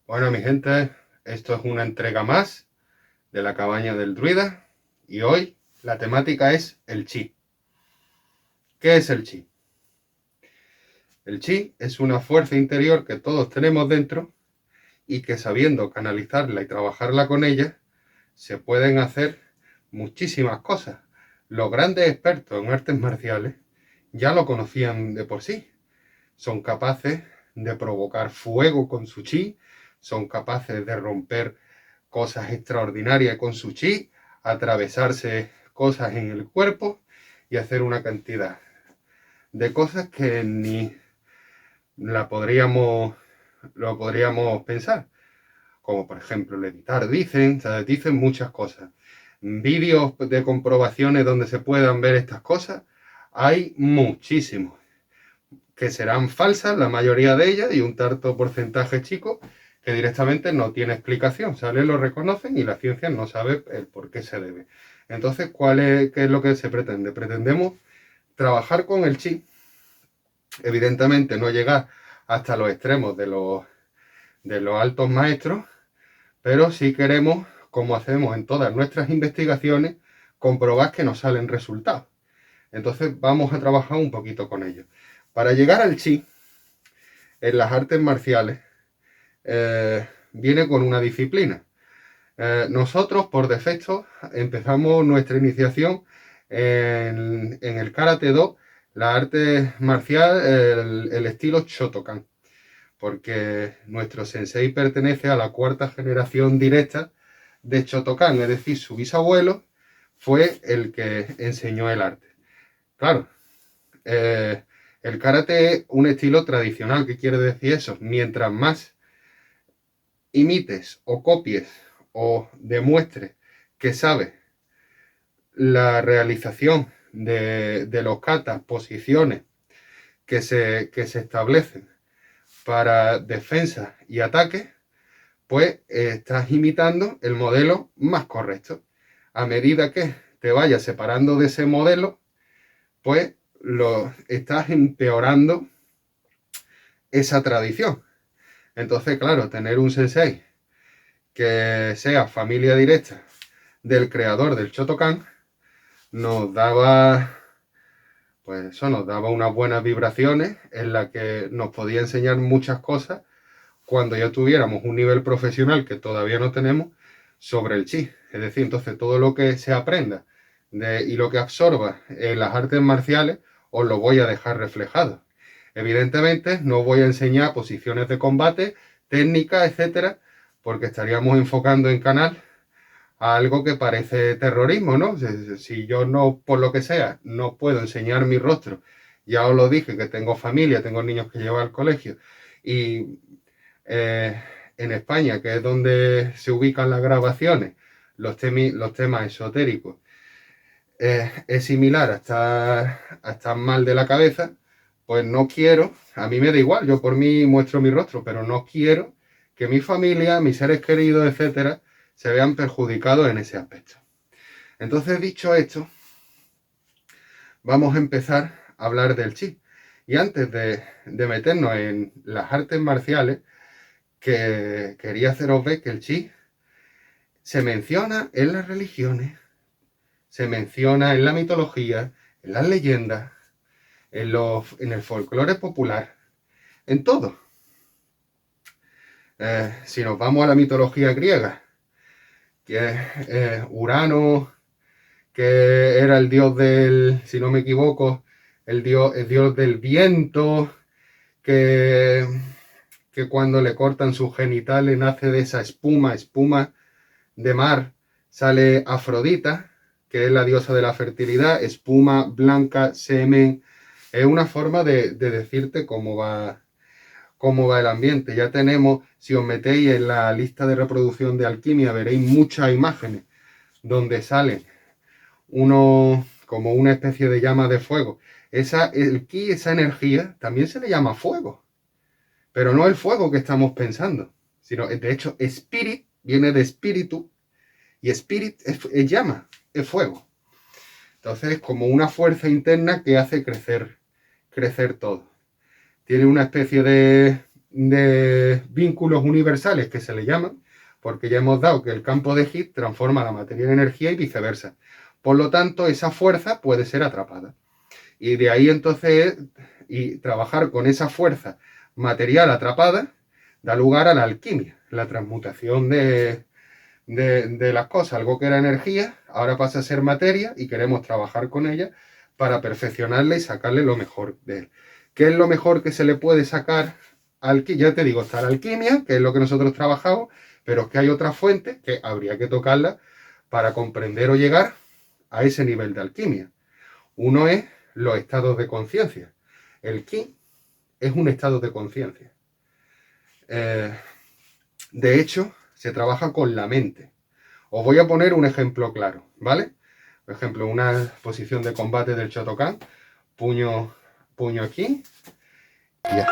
Bueno, mi gente, esto es una entrega más de la cabaña del druida y hoy la temática es el chi. ¿Qué es el chi? El chi es una fuerza interior que todos tenemos dentro y que sabiendo canalizarla y trabajarla con ella se pueden hacer muchísimas cosas. Los grandes expertos en artes marciales ya lo conocían de por sí. Son capaces de provocar fuego con su chi, son capaces de romper cosas extraordinarias con su chi, atravesarse cosas en el cuerpo y hacer una cantidad de cosas que ni lo podríamos pensar. Como por ejemplo levitar, dicen muchas cosas. Vídeos de comprobaciones donde se puedan ver estas cosas, hay muchísimos. Que serán falsas, la mayoría de ellas, y un tanto porcentaje chico que directamente no tiene explicación. Sale, lo reconocen y la ciencia no sabe el por qué se debe. Entonces, ¿qué es lo que se pretende? Pretendemos trabajar con el chi. Evidentemente, no llegar hasta los extremos de los altos maestros, pero sí queremos, como hacemos en todas nuestras investigaciones, comprobar que nos salen resultados. Entonces, vamos a trabajar un poquito con ello. Para llegar al chi, en las artes marciales, viene con una disciplina. Nosotros, por defecto, empezamos nuestra iniciación en el Karate Do, la arte marcial, el estilo Shotokan, porque nuestro sensei pertenece a la cuarta generación directa de Shotokan, es decir, su bisabuelo fue el que enseñó el arte. Claro, el karate es un estilo tradicional. ¿Qué quiere decir eso? Mientras más imites o copies o demuestres que sabes la realización de los katas, posiciones que se establecen para defensa y ataque, pues estás imitando el modelo más correcto. A medida que te vayas separando de ese modelo, pues lo estás empeorando esa tradición. Entonces, claro, tener un sensei que sea familia directa del creador del Shotokan nos daba, pues eso, nos daba unas buenas vibraciones en las que nos podía enseñar muchas cosas cuando ya tuviéramos un nivel profesional que todavía no tenemos sobre el chi. Es decir, entonces todo lo que se aprenda y lo que absorba en las artes marciales os lo voy a dejar reflejado. Evidentemente no voy a enseñar posiciones de combate, técnicas, etcétera, porque estaríamos enfocando en canal a algo que parece terrorismo, ¿no? Si yo no, por lo que sea, no puedo enseñar mi rostro, ya os lo dije, que tengo familia, tengo niños que llevo al colegio, y en España, que es donde se ubican las grabaciones, los temas esotéricos, es similar a estar mal de la cabeza, pues no quiero, a mí me da igual, yo por mí muestro mi rostro, pero no quiero que mi familia, mis seres queridos, etcétera, se vean perjudicados en ese aspecto. Entonces, dicho esto, vamos a empezar a hablar del chi. Y antes de meternos en las artes marciales, que quería haceros ver que el chi se menciona en las religiones, se menciona en la mitología, en las leyendas, en el folclore popular, en todo. Si nos vamos a la mitología griega, que es Urano, que era el dios del, si no me equivoco, el dios del viento, que cuando le cortan sus genitales nace de esa espuma de mar, sale Afrodita, que es la diosa de la fertilidad, espuma blanca, semen. Es una forma de decirte cómo va el ambiente. Ya tenemos, si os metéis en la lista de reproducción de alquimia, veréis muchas imágenes donde salen como una especie de llama de fuego. El ki, esa energía, también se le llama fuego. Pero no el fuego que estamos pensando, sino, de hecho, spirit viene de espíritu, y spirit es llama, es fuego. Entonces, es como una fuerza interna que hace crecer todo. Tiene una especie de vínculos universales que se le llaman, porque ya hemos dado que el campo de Higgs transforma la materia en energía y viceversa. Por lo tanto, esa fuerza puede ser atrapada. Y de ahí entonces, y trabajar con esa fuerza material atrapada, da lugar a la alquimia, la transmutación de las cosas. Algo que era energía, ahora pasa a ser materia y queremos trabajar con ella para perfeccionarla y sacarle lo mejor de él. ¿Qué es lo mejor que se le puede sacar al ki? Ya te digo, está la alquimia, que es lo que nosotros trabajamos, pero es que hay otras fuentes que habría que tocarlas para comprender o llegar a ese nivel de alquimia. Uno es los estados de conciencia. El ki es un estado de conciencia. De hecho, se trabaja con la mente. Os voy a poner un ejemplo claro, ¿vale? Por ejemplo, una posición de combate del Shotokan, puño aquí, y ya.